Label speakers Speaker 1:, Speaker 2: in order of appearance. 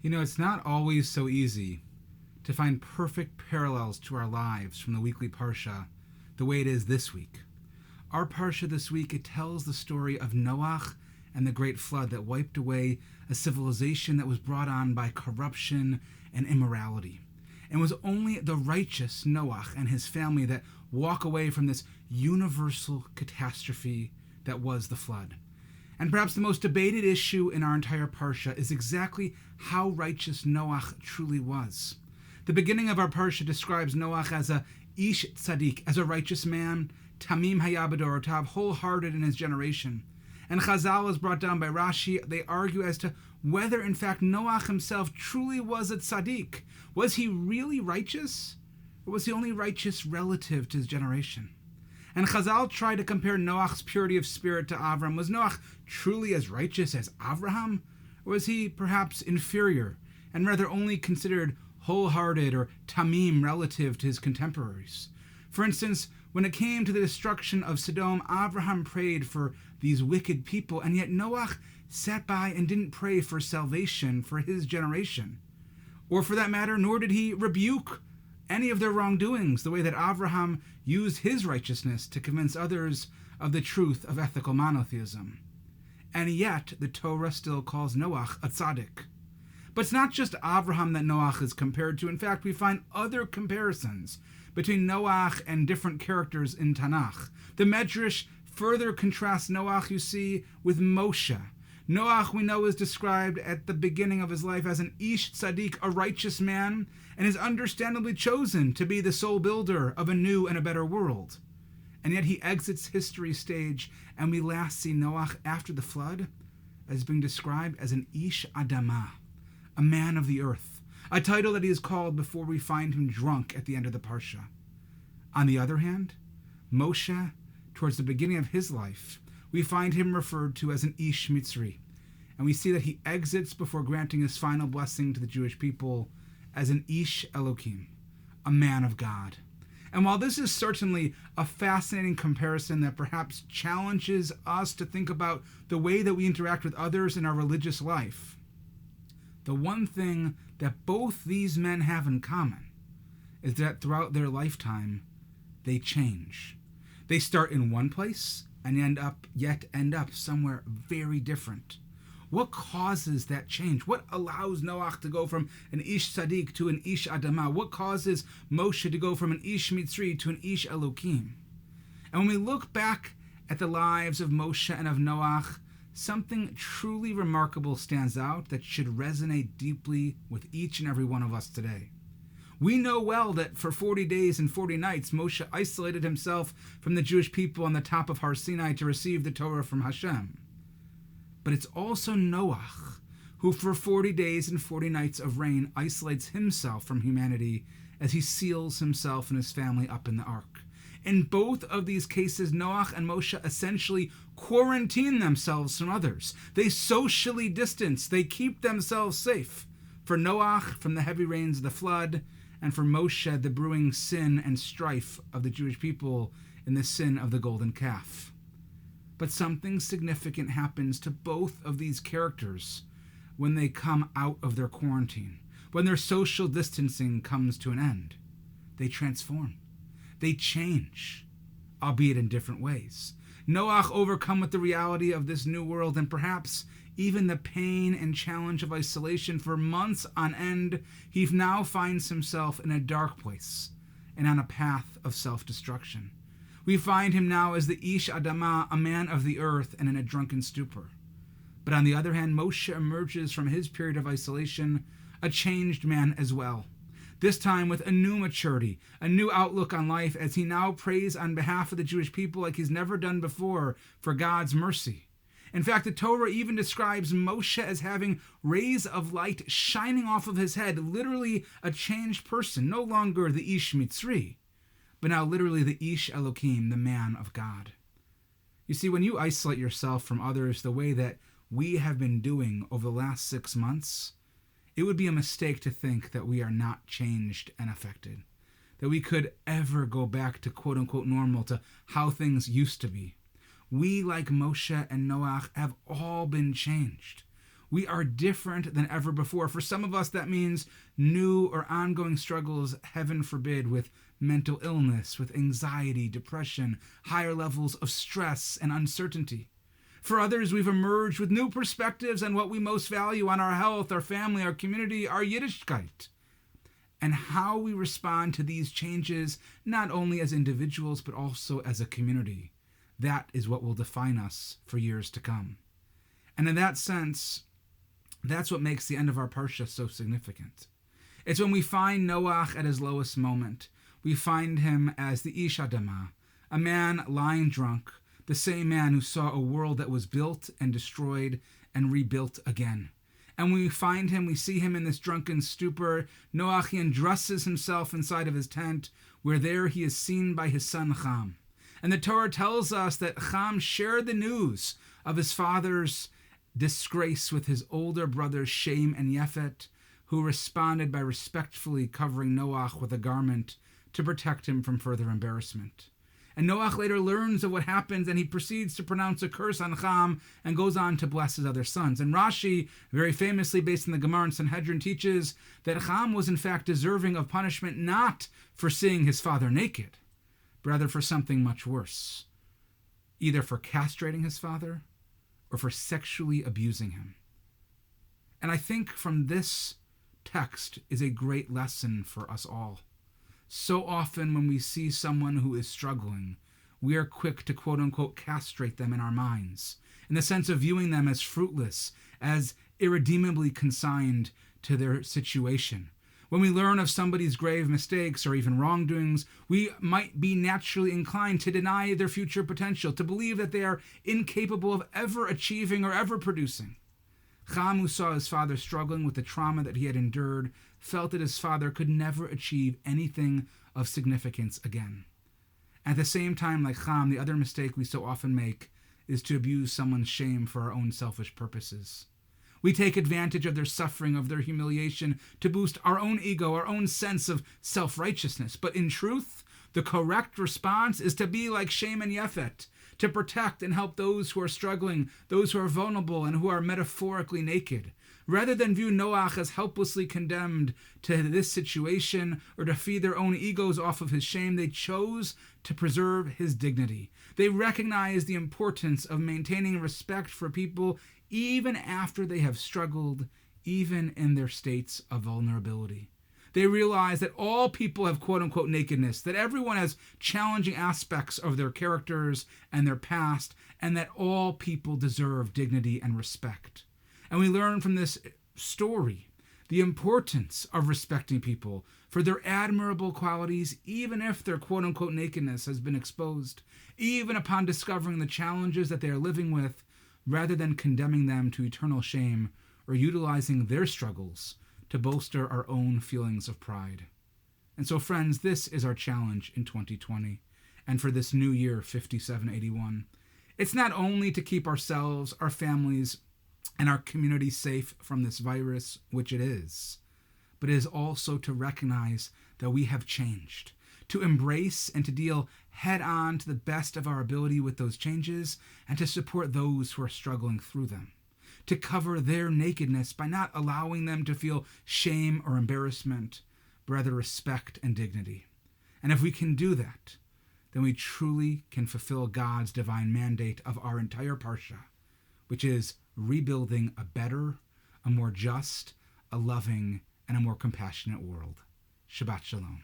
Speaker 1: It's not always so easy to find perfect parallels to our lives from the weekly Parsha the way it is this week. Our Parsha this week, it tells the story of Noach and the great flood that wiped away a civilization that was brought on by corruption and immorality. And it was only the righteous Noach and his family that walk away from this universal catastrophe that was the flood. And perhaps the most debated issue in our entire Parsha is exactly how righteous Noach truly was. The beginning of our Parsha describes Noach as a ish tzaddik, as a righteous man, tamim haya b'dorotav, wholehearted in his generation. And Chazal is brought down by Rashi. They argue as to whether, in fact, Noach himself truly was a tzaddik. Was he really righteous? Or was he only righteous relative to his generation? And Chazal try to compare Noach's purity of spirit to Avram. Was Noach truly as righteous as Avraham? Or was he perhaps inferior and rather only considered wholehearted or tamim relative to his contemporaries? For instance, when it came to the destruction of Sodom, Avraham prayed for these wicked people, and yet Noach sat by and didn't pray for salvation for his generation. Or for that matter, nor did he rebuke any of their wrongdoings, the way that Avraham used his righteousness to convince others of the truth of ethical monotheism. And yet, the Torah still calls Noach a tzaddik. But it's not just Avraham that Noach is compared to. In fact, we find other comparisons between Noach and different characters in Tanakh. The Medrash further contrasts Noach, you see, with Moshe. Noach, we know, is described at the beginning of his life as an ish tzaddik, a righteous man, and is understandably chosen to be the sole builder of a new and a better world. And yet he exits history's stage, and we last see Noach after the flood as being described as an ish adamah, a man of the earth, a title that he is called before we find him drunk at the end of the Parsha. On the other hand, Moshe, towards the beginning of his life, we find him referred to as an ish mitzri, and we see that he exits before granting his final blessing to the Jewish people as an ish Elokim, a man of God. And while this is certainly a fascinating comparison that perhaps challenges us to think about the way that we interact with others in our religious life, the one thing that both these men have in common is that throughout their lifetime, they change. They start in one place and end up somewhere very different. What causes that change? What allows Noach to go from an ish tzaddik to an ish adamah? What causes Moshe to go from an ish mitzri to an ish elokim? And when we look back at the lives of Moshe and of Noach, something truly remarkable stands out that should resonate deeply with each and every one of us today. We know well that for 40 days and 40 nights, Moshe isolated himself from the Jewish people on the top of Har Sinai to receive the Torah from Hashem. But it's also Noach who for 40 days and 40 nights of rain isolates himself from humanity as he seals himself and his family up in the ark. In both of these cases, Noach and Moshe essentially quarantine themselves from others. They socially distance. They keep themselves safe. For Noach, from the heavy rains of the flood, and for Moshe, the brewing sin and strife of the Jewish people in the sin of the golden calf. But something significant happens to both of these characters when they come out of their quarantine, when their social distancing comes to an end. They transform. They change, albeit in different ways. Noach, overcome with the reality of this new world and perhaps even the pain and challenge of isolation for months on end, he now finds himself in a dark place and on a path of self-destruction. We find him now as the ish adamah, a man of the earth, and in a drunken stupor. But on the other hand, Moshe emerges from his period of isolation a changed man as well. This time with a new maturity, a new outlook on life, as he now prays on behalf of the Jewish people like he's never done before for God's mercy. In fact, the Torah even describes Moshe as having rays of light shining off of his head, literally a changed person, no longer the ish mitzri, but now literally the ish Elokim, the man of God. You see, when you isolate yourself from others the way that we have been doing over the last 6 months, it would be a mistake to think that we are not changed and affected, that we could ever go back to quote-unquote normal, to how things used to be. We, like Moshe and Noach, have all been changed. We are different than ever before. For some of us, that means new or ongoing struggles, heaven forbid, with mental illness, with anxiety, depression, higher levels of stress and uncertainty. For others, we've emerged with new perspectives on what we most value, on our health, our family, our community, our Yiddishkeit. And how we respond to these changes, not only as individuals, but also as a community. That is what will define us for years to come. And in that sense, that's what makes the end of our Parsha so significant. It's when we find Noach at his lowest moment. We find him as the Ish Adamah, a man lying drunk, the same man who saw a world that was built and destroyed and rebuilt again. And when we find him, we see him in this drunken stupor. Noach, he undresses himself inside of his tent, where there he is seen by his son Cham. And the Torah tells us that Cham shared the news of his father's disgrace with his older brothers Shem and Yefet, who responded by respectfully covering Noach with a garment to protect him from further embarrassment. And Noach later learns of what happens, and he proceeds to pronounce a curse on Cham and goes on to bless his other sons. And Rashi, very famously based in the Gemara and Sanhedrin, teaches that Cham was in fact deserving of punishment not for seeing his father naked, but rather for something much worse, either for castrating his father or for sexually abusing him. And I think from this text is a great lesson for us all. So often when we see someone who is struggling, we are quick to quote-unquote castrate them in our minds, in the sense of viewing them as fruitless, as irredeemably consigned to their situation. When we learn of somebody's grave mistakes or even wrongdoings, we might be naturally inclined to deny their future potential, to believe that they are incapable of ever achieving or ever producing. Cham, who saw his father struggling with the trauma that he had endured, felt that his father could never achieve anything of significance again. At the same time, like Cham, the other mistake we so often make is to abuse someone's shame for our own selfish purposes. We take advantage of their suffering, of their humiliation, to boost our own ego, our own sense of self-righteousness. But in truth, the correct response is to be like Shem and Yefet, to protect and help those who are struggling, those who are vulnerable and who are metaphorically naked. Rather than view Noach as helplessly condemned to this situation or to feed their own egos off of his shame, they chose to preserve his dignity. They recognized the importance of maintaining respect for people even after they have struggled, even in their states of vulnerability. They realize that all people have quote-unquote nakedness, that everyone has challenging aspects of their characters and their past, and that all people deserve dignity and respect. And we learn from this story the importance of respecting people for their admirable qualities, even if their quote-unquote nakedness has been exposed, even upon discovering the challenges that they are living with, rather than condemning them to eternal shame or utilizing their struggles to bolster our own feelings of pride. And so, friends, this is our challenge in 2020 and for this new year, 5781. It's not only to keep ourselves, our families, and our community safe from this virus, which it is, but it is also to recognize that we have changed, to embrace and to deal head-on to the best of our ability with those changes, and to support those who are struggling through them, to cover their nakedness by not allowing them to feel shame or embarrassment, but rather respect and dignity. And if we can do that, then we truly can fulfill God's divine mandate of our entire Parsha, which is rebuilding a better, a more just, a loving, and a more compassionate world. Shabbat Shalom.